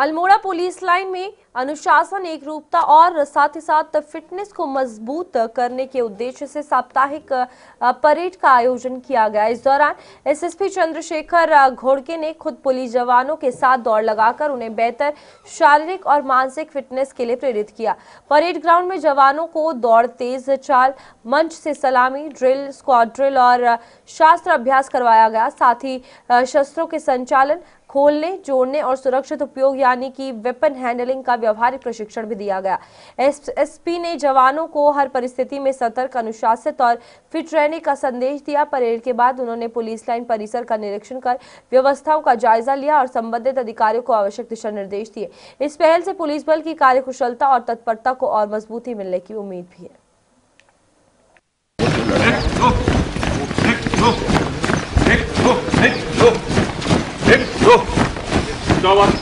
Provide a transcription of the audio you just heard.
Almora police line में अनुशासन, एकरूपता और साथ ही साथ फिटनेस को मजबूत करने के उद्देश्य से साप्ताहिक परेड का आयोजन किया गया। इस दौरान एसएसपी चंद्रशेखर घोड़के ने खुद पुलिस जवानों के साथ दौड़ लगाकर उन्हें बेहतर शारीरिक और मानसिक फिटनेस के लिए प्रेरित किया। परेड ग्राउंड में जवानों को दौड़, तेज चाल, मंच से सलामी, ड्रिल, स्क्वाड ड्रिल और शास्त्र अभ्यास करवाया गया। साथ ही शस्त्रों के संचालन, खोलने, जोड़ने और सुरक्षित उपयोग यानी कि वेपन हैंडलिंग का व्यवहारिक प्रशिक्षण भी दिया गया। एसपी ने जवानों को हर परिस्थिति में सतर्क, अनुशासित और फिट रहने का संदेश दिया। परेड के बाद उन्होंने पुलिस लाइन परिसर का निरीक्षण कर व्यवस्थाओं का जायजा लिया और संबंधित अधिकारियों को आवश्यक दिशा निर्देश दिए। इस पहल से पुलिस बल की कार्यकुशलता और तत्परता को और मजबूती मिलने की उम्मीद भी है। Go.